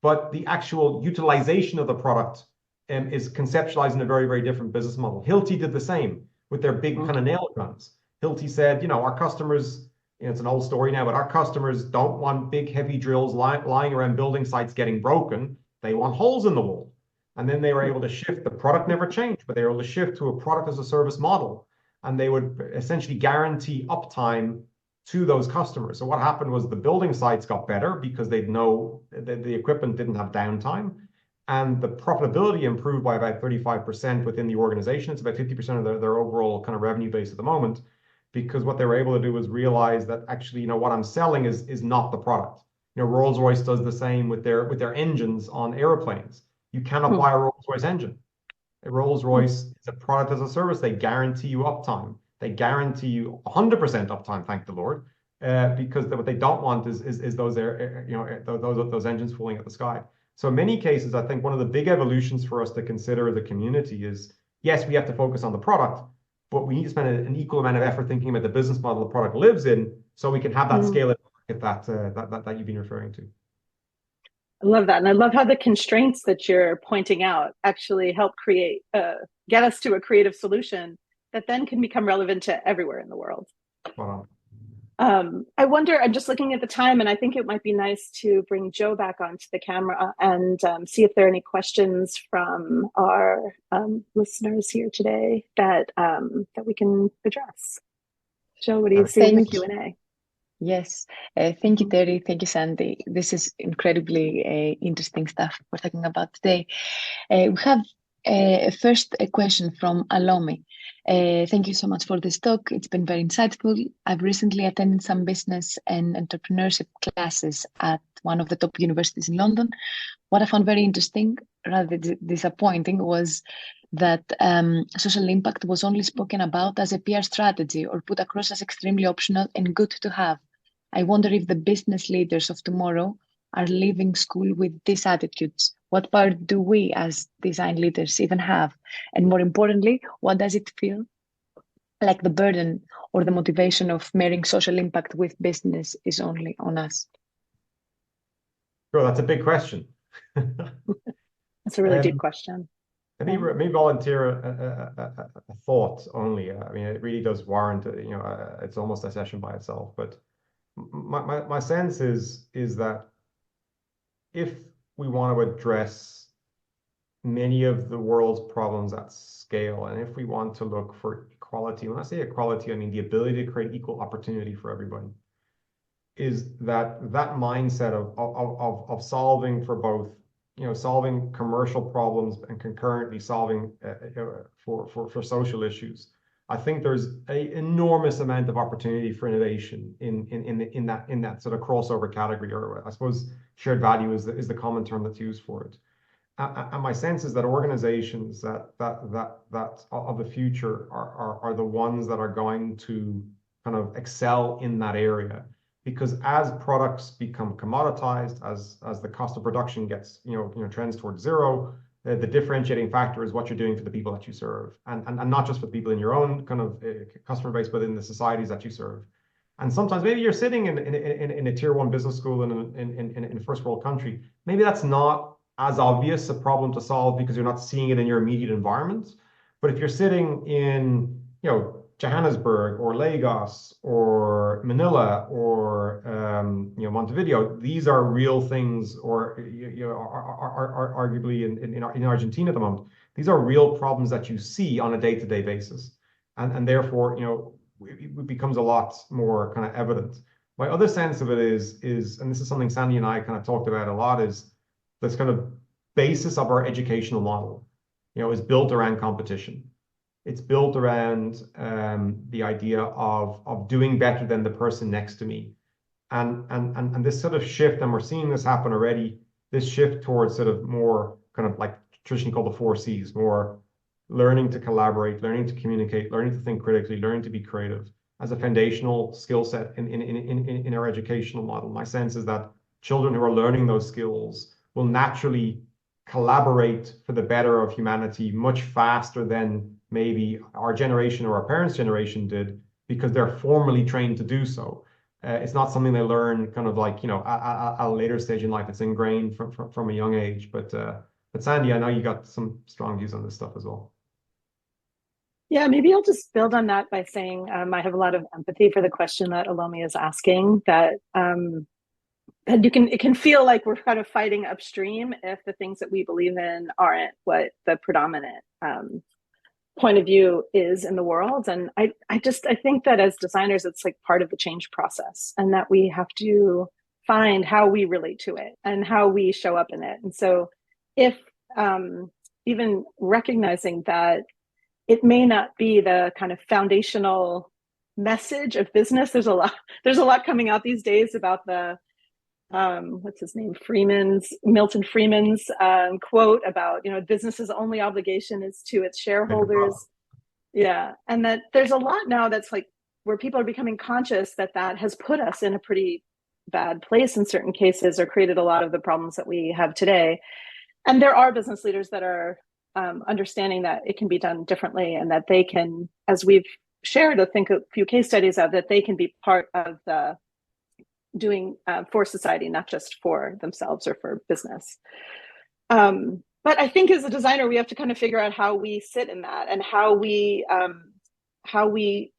but the actual utilization of the product is conceptualized in a very, very different business model. Hilti did the same with their big kind of nail guns. Hilti said, you know, our customers, you know, it's an old story now, but our customers don't want big, heavy drills lying around building sites getting broken. They want holes in the wall. And then they were able to shift. The product never changed, but they were able to shift to a product as a service model. And they would essentially guarantee uptime to those customers. So what happened was the building sites got better because they'd know that the equipment didn't have downtime. And the profitability improved by about 35% within the organization. It's about 50% of their overall kind of revenue base at the moment, because what they were able to do was realize that actually, you know, what I'm selling is not the product. You know, Rolls-Royce does the same with their engines on airplanes. You cannot buy a Rolls-Royce engine. A Rolls-Royce is a product as a service. They guarantee you uptime. They guarantee you 100% uptime, thank the Lord, because what they don't want is those engines falling at the sky. So in many cases, I think one of the big evolutions for us to consider as a community is, yes, we have to focus on the product, but we need to spend an equal amount of effort thinking about the business model the product lives in, so we can have that scale that you've been referring to. I love that. And I love how the constraints that you're pointing out actually help get us to a creative solution that then can become relevant to everywhere in the world. Wow. I wonder, I'm just looking at the time, and I think it might be nice to bring Joe back onto the camera and see if there are any questions from our listeners here today that we can address. Joe, what do you see in the Q&A? Yes, thank you, Terry. Thank you, Sandy. This is incredibly interesting stuff we're talking about today. We have first a question from Alomi. Thank you so much for this talk. It's been very insightful. I've recently attended some business and entrepreneurship classes at one of the top universities in London. What I found very interesting, rather disappointing, was that social impact was only spoken about as a PR strategy or put across as extremely optional and good to have. I wonder if the business leaders of tomorrow are leaving school with these attitudes. What part do we as design leaders even have? And more importantly, what does it feel like the burden or the motivation of marrying social impact with business is only on us? Sure, that's a big question. That's a really deep question. Let me volunteer a thought only. I mean, it really does warrant, it's almost a session by itself. But my sense is that if we want to address many of the world's problems at scale, and if we want to look for equality, when I say equality, I mean the ability to create equal opportunity for everybody, is that mindset of solving for both, solving commercial problems and concurrently solving for social issues. I think there's an enormous amount of opportunity for innovation in that sort of crossover category, or I suppose shared value is the common term that's used for it. And my sense is that organizations that of the future are the ones that are going to kind of excel in that area. Because as products become commoditized, as the cost of production gets, trends towards zero, the differentiating factor is what you're doing for the people that you serve, and not just for the people in your own kind of customer base, but in the societies that you serve. And sometimes maybe you're sitting in a tier 1 business school in a first world country. Maybe that's not as obvious a problem to solve because you're not seeing it in your immediate environment. But if you're sitting in, Johannesburg or Lagos or Manila or Montevideo, these are real things, or are arguably in Argentina at the moment. These are real problems that you see on a day-to-day basis, and therefore it becomes a lot more kind of evident. My other sense of it is, and this is something Sandy and I kind of talked about a lot, is this kind of basis of our educational model, is built around competition. It's built around the idea of doing better than the person next to me. And this sort of shift, and we're seeing this happen already, this shift towards sort of more kind of like traditionally called the 4 C's, more learning to collaborate, learning to communicate, learning to think critically, learning to be creative as a foundational skill set in our educational model. My sense is that children who are learning those skills will naturally collaborate for the better of humanity much faster than maybe our generation or our parents' generation did because they're formally trained to do so. It's not something they learn kind of like, at a later stage in life. It's ingrained from a young age. But Sandy, I know you got some strong views on this stuff as well. Yeah, maybe I'll just build on that by saying I have a lot of empathy for the question that Alomi is asking, that it can feel like we're kind of fighting upstream if the things that we believe in aren't what the predominant point of view is in the world. And I think that as designers, it's like part of the change process, and that we have to find how we relate to it and how we show up in it. And so if even recognizing that it may not be the kind of foundational message of business, there's a lot coming out these days about the what's his name, Milton Friedman's quote about, business's only obligation is to its shareholders. Yeah. And that there's a lot now that's like where people are becoming conscious that has put us in a pretty bad place in certain cases, or created a lot of the problems that we have today. And there are business leaders that are understanding that it can be done differently, and that they can, as we've shared, I think a few case studies of, that they can be part of the doing for society, not just for themselves or for business. But I think as a designer, we have to kind of figure out how we sit in that, and how we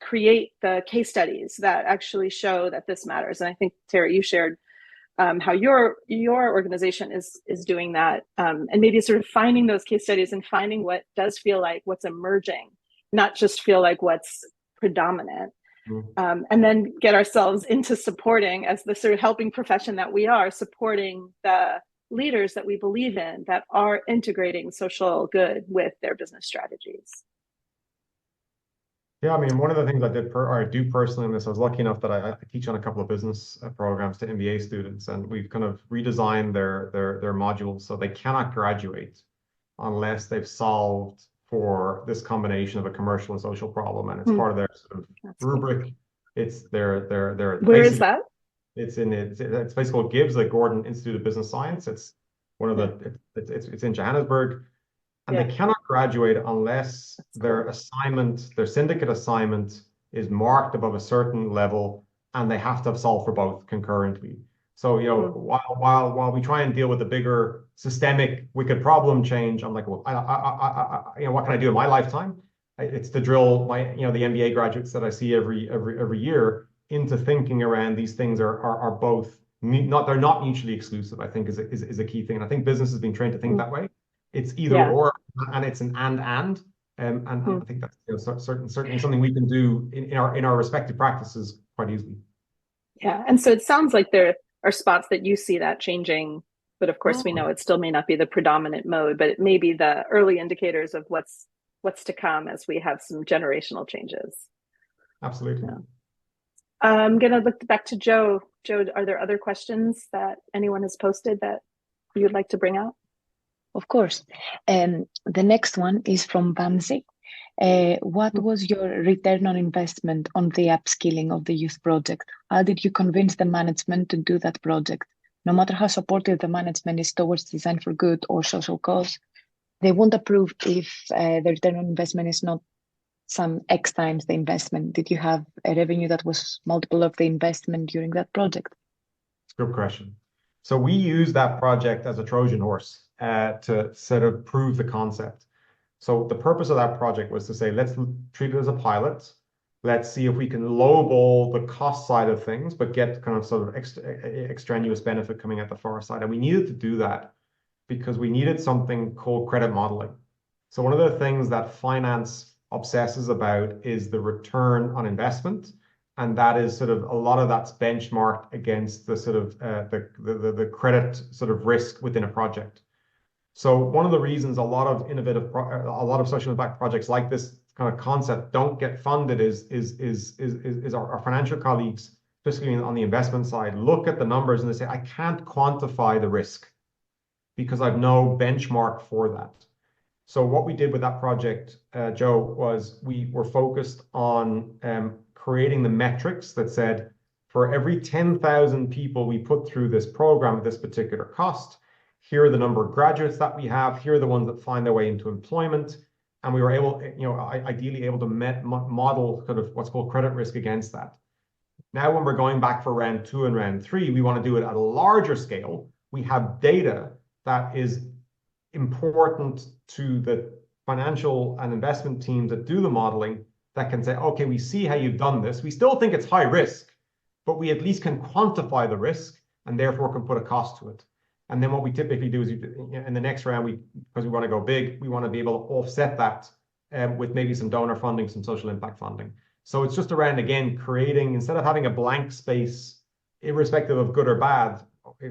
create the case studies that actually show that this matters. And I think, Terry, you shared how your organization is doing that, and maybe sort of finding those case studies and finding what does feel like what's emerging, not just feel like what's predominant. And then get ourselves into supporting, as the sort of helping profession that we are, supporting the leaders that we believe in, that are integrating social good with their business strategies. Yeah, I mean, one of the things I do personally in this, I was lucky enough that I teach on a couple of business programs to MBA students, and we've kind of redesigned their modules so they cannot graduate unless they've solved for this combination of a commercial and social problem, and it's part of their sort of rubric. Cool. It's their Where is that? It's a place called GIBS, the Gordon Institute of Business Science. It's one of it's in Johannesburg, and they cannot graduate unless their syndicate assignment is marked above a certain level, and they have to have solved for both concurrently. So, while we try and deal with the bigger systemic wicked problem change, I'm like, well, what can I do in my lifetime? It's to drill the MBA graduates that I see every year into thinking around these things are both they're not mutually exclusive, I think is a key thing. And I think business has been trained to think that way. It's either or, and it's an and. And I think that's certainly something we can do in our respective practices quite easily. Yeah, and so it sounds like there are spots that you see that changing, but of course we know it still may not be the predominant mode, but it may be the early indicators of what's to come as we have some generational changes. Absolutely. Yeah. I'm going to look back to Joe. Joe, are there other questions that anyone has posted that you'd like to bring out? Of course. The next one is from Bamsi. What was your return on investment on the upskilling of the youth project? How did you convince the management to do that project? No matter how supportive the management is towards design for good or social cause, they won't approve if the return on investment is not some X times the investment. Did you have a revenue that was multiple of the investment during that project? Good question. So we use that project as a Trojan horse to sort of prove the concept. So the purpose of that project was to say, let's treat it as a pilot. Let's see if we can lowball the cost side of things, but get kind of sort of extraneous benefit coming at the far side. And we needed to do that because we needed something called credit modeling. So one of the things that finance obsesses about is the return on investment. And that is sort of a lot of that's benchmarked against the sort of the credit sort of risk within a project. So one of the reasons a lot of social impact projects like this kind of concept don't get funded is our financial colleagues, especially on the investment side, look at the numbers and they say, I can't quantify the risk because I've no benchmark for that. So what we did with that project, Joe, was we were focused on creating the metrics that said, for every 10,000 people we put through this program at this particular cost, here are the number of graduates that we have, here are the ones that find their way into employment, And we were able, ideally able to model kind of what's called credit risk against that. Now, when we're going back for round 2 and round 3, we want to do it at a larger scale. We have data that is important to the financial and investment teams that do the modeling that can say, okay, we see how you've done this. We still think it's high risk, but we at least can quantify the risk and therefore can put a cost to it. And then what we typically do is in the next round, because we want to go big, we want to be able to offset that with maybe some donor funding, some social impact funding. So it's just around, again, creating, instead of having a blank space, irrespective of good or bad,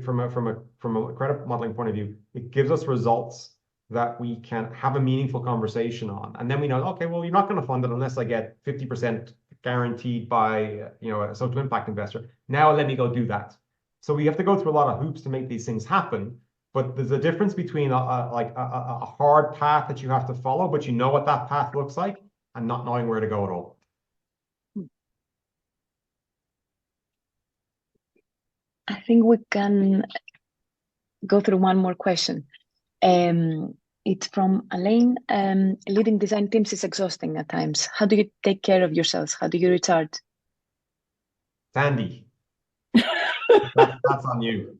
from a credit modeling point of view, it gives us results that we can have a meaningful conversation on. And then we know, okay, well, you're not going to fund it unless I get 50% guaranteed by a social impact investor. Now let me go do that. So we have to go through a lot of hoops to make these things happen. But there's a difference between a hard path that you have to follow, but you know what that path looks like, and not knowing where to go at all. I think we can go through one more question. It's from Elaine. Leading design teams is exhausting at times. How do you take care of yourselves? How do you recharge? Sandy, that's on you.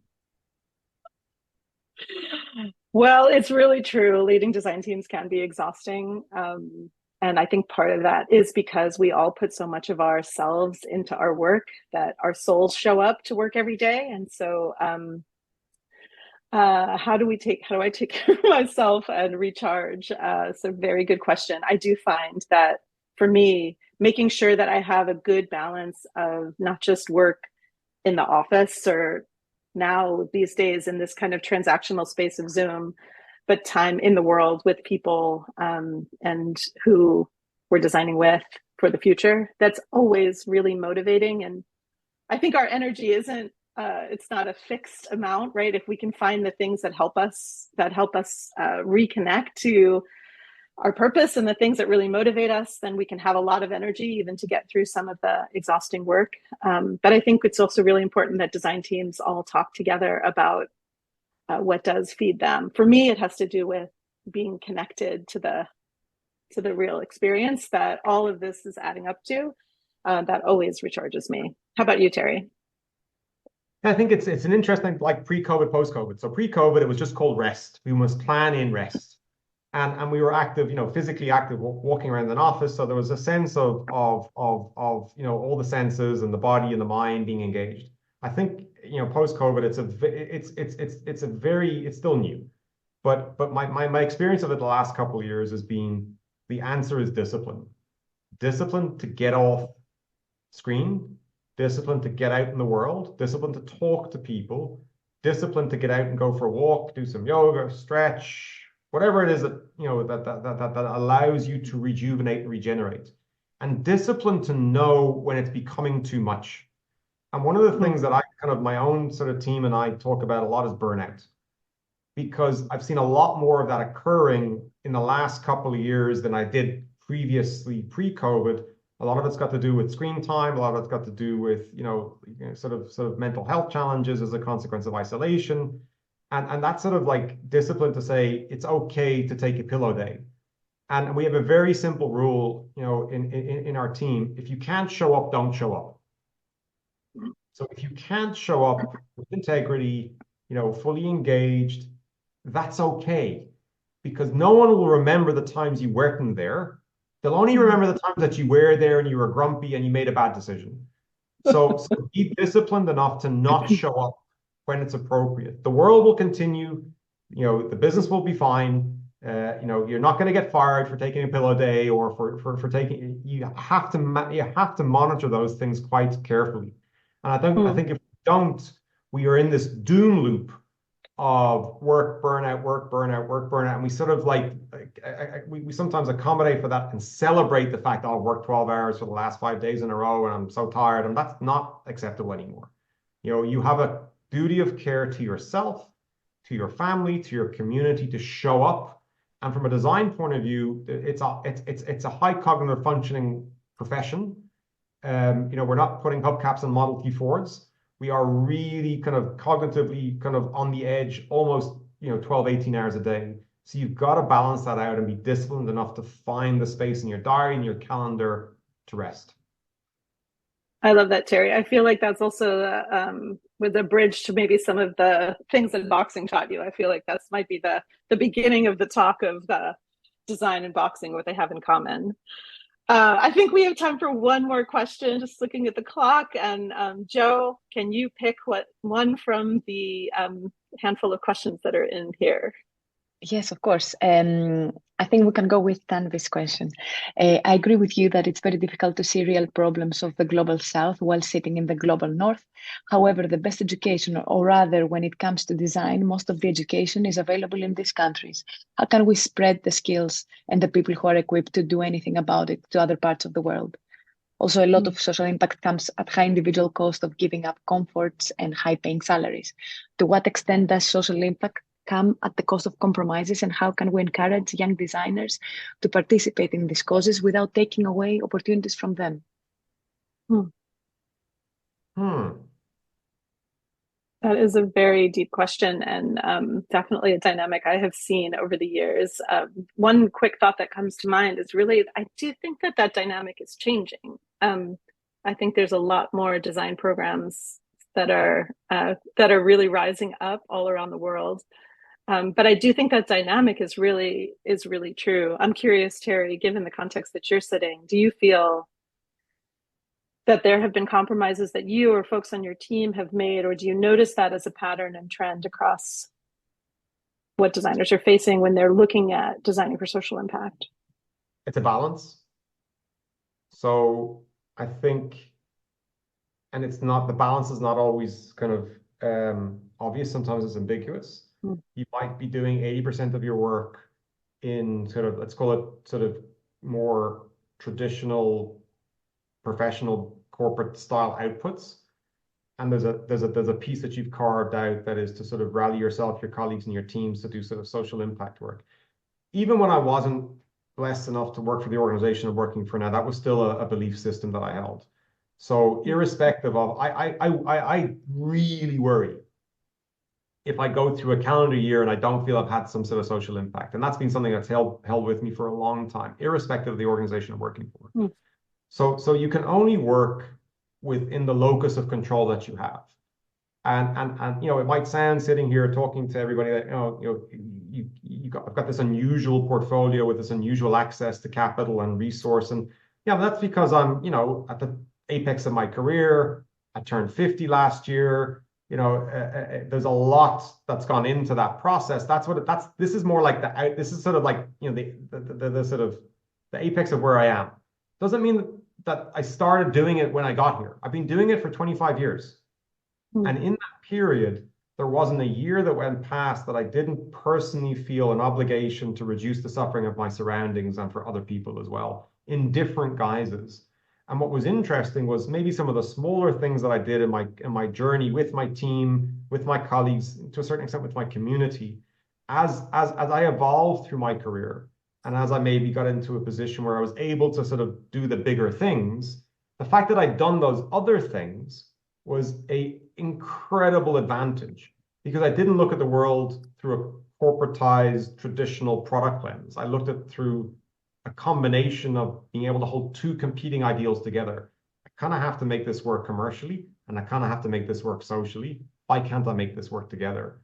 Well, it's really true. Leading design teams can be exhausting. And I think part of that is because we all put so much of ourselves into our work that our souls show up to work every day. And so how do I take care of myself and recharge? So very good question. I do find that for me, making sure that I have a good balance of not just work in the office or now these days in this kind of transactional space of Zoom, but time in the world with people and who we're designing with for the future. That's always really motivating. And I think our energy isn't, it's not a fixed amount, right? If we can find the things that help us reconnect to our purpose and the things that really motivate us, then we can have a lot of energy even to get through some of the exhausting work. But I think it's also really important that design teams all talk together about what does feed them. For me, it has to do with being connected to the real experience that all of this is adding up to. That always recharges me. How about you, Terry? I think it's an interesting, like pre-COVID, post-COVID. So pre-COVID, it was just called rest. We must plan in rest. And we were active, physically active, walking around an office. So there was a sense of all the senses and the body and the mind being engaged. I think post-COVID, it's still new, but my experience of it the last couple of years has been the answer is discipline to get off screen, discipline to get out in the world, discipline to talk to people, discipline to get out and go for a walk, do some yoga, stretch. Whatever it is that that allows you to rejuvenate and regenerate, and discipline to know when it's becoming too much. And one of the things that my own sort of team and I talk about a lot is burnout, because I've seen a lot more of that occurring in the last couple of years than I did previously pre-COVID. A lot of it's got to do with screen time. A lot of it's got to do with sort of mental health challenges as a consequence of isolation. And that's sort of like discipline to say it's okay to take a pillow day. And we have a very simple rule, in our team. If you can't show up, don't show up. So if you can't show up with integrity, fully engaged, that's okay. Because no one will remember the times you weren't there. They'll only remember the times that you were there and you were grumpy and you made a bad decision. So be disciplined enough to not show up when it's appropriate. The world will continue, the business will be fine. You're not going to get fired for taking a pillow day or for taking. You have to monitor those things quite carefully. And I think if we don't, we are in this doom loop of work burnout, and we sort of we sometimes accommodate for that and celebrate the fact, I've worked 12 hours for the last 5 days in a row and I'm so tired, and that's not acceptable anymore. You have a duty of care to yourself, to your family, to your community to show up. And from a design point of view, it's a high cognitive functioning profession. We're not putting hubcaps on Model T Fords. We are really kind of cognitively kind of on the edge almost 12, 18 hours a day. So you've got to balance that out and be disciplined enough to find the space in your diary and your calendar to rest. I love that, Terry. I feel like that's also with a bridge to maybe some of the things that boxing taught you. I feel like that might be the beginning of the talk of the design and boxing, what they have in common. I think we have time for one more question, just looking at the clock. And Joe, can you pick one from the handful of questions that are in here? Yes, of course. I think we can go with Tanvi's question. I agree with you that it's very difficult to see real problems of the global south while sitting in the global north. However, the best education, or rather when it comes to design, most of the education is available in these countries. How can we spread the skills and the people who are equipped to do anything about it to other parts of the world? Also, a lot of social impact comes at high individual cost of giving up comforts and high-paying salaries. To what extent does social impact come at the cost of compromises, and how can we encourage young designers to participate in these causes without taking away opportunities from them? That is a very deep question, and definitely a dynamic I have seen over the years. One quick thought that comes to mind is really, I do think that dynamic is changing. I think there's a lot more design programs that are really rising up all around the world. But I do think that dynamic is really true. I'm curious, Terry, given the context that you're sitting, do you feel that there have been compromises that you or folks on your team have made, or do you notice that as a pattern and trend across what designers are facing when they're looking at designing for social impact? It's a balance. So I think, and the balance is not always kind of obvious. Sometimes it's ambiguous. You might be doing 80% of your work in sort of, let's call it sort of more traditional professional corporate style outputs, and there's a piece that you've carved out that is to sort of rally yourself, your colleagues, and your teams to do sort of social impact work. Even when I wasn't blessed enough to work for the organization I'm working for now, that was still a belief system that I held. So irrespective of, I really worry if I go through a calendar year and I don't feel I've had some sort of social impact. And that's been something that's held with me for a long time, irrespective of the organization I'm working for. So you can only work within the locus of control that you have. And you know, it might sound sitting here talking to everybody that, I've got this unusual portfolio with this unusual access to capital and resource. And yeah, that's because I'm, you know, at the apex of my career. I turned 50 last year. You know, there's a lot that's gone into that process. This is more like this is sort of like, you know, the sort of the apex of where I am. Doesn't mean that I started doing it when I got here. I've been doing it for 25 years. And in that period, there wasn't a year that went past that I didn't personally feel an obligation to reduce the suffering of my surroundings and for other people as well, in different guises. And what was interesting was maybe some of the smaller things that I did in my journey with my team, with my colleagues, to a certain extent with my community, as I evolved through my career, and as I maybe got into a position where I was able to sort of do the bigger things, the fact that I'd done those other things was an incredible advantage, because I didn't look at the world through a corporatized traditional product lens. I looked at it through a combination of being able to hold two competing ideals together. I kind of have to make this work commercially, and I kind of have to make this work socially. Why can't I make this work together?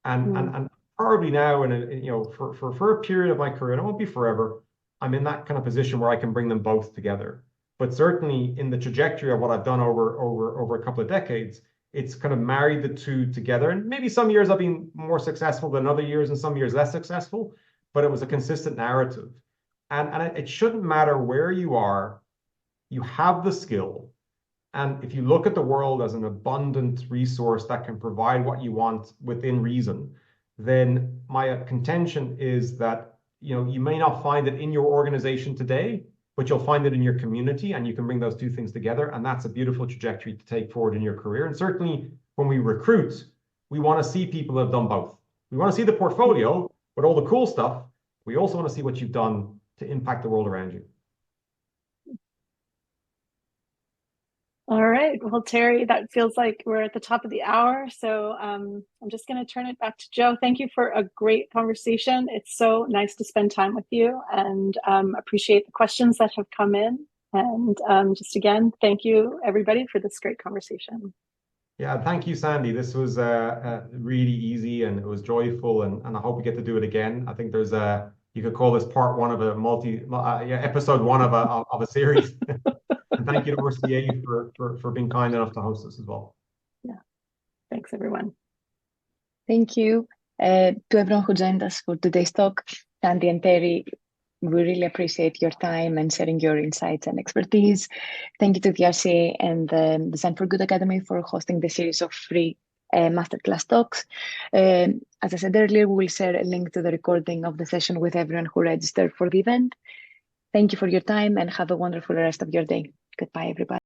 And probably now, and you know, for a period of my career, and it won't be forever, I'm in that kind of position where I can bring them both together. But certainly in the trajectory of what I've done over a couple of decades, it's kind of married the two together. And maybe some years I've been more successful than other years, and some years less successful, but it was a consistent narrative. And it shouldn't matter where you are, you have the skill. And if you look at the world as an abundant resource that can provide what you want within reason, then my contention is that, you know, you may not find it in your organization today, but you'll find it in your community, and you can bring those two things together. And that's a beautiful trajectory to take forward in your career. And certainly when we recruit, we want to see people who have done both. We want to see the portfolio with all the cool stuff. We also want to see what you've done to impact the world around you. All right. Well, Terry, that feels like we're at the top of the hour. So I'm just going to turn it back to Joe. Thank you for a great conversation. It's so nice to spend time with you, and appreciate the questions that have come in. And just again, thank you, everybody, for this great conversation. Yeah, thank you, Sandy. This was really easy and it was joyful, and I hope we get to do it again. I think there's you could call this part one of a episode one of a series. And thank you to RCA for being kind enough to host us as well. Yeah, thanks everyone. Thank you to everyone who joined us for today's talk. Sandy and Terry, we really appreciate your time and sharing your insights and expertise. Thank you to the RCA and the Center for Good Academy for hosting the series of free masterclass talks. As I said earlier, we will share a link to the recording of the session with everyone who registered for the event. Thank you for your time and have a wonderful rest of your day. Goodbye, everybody.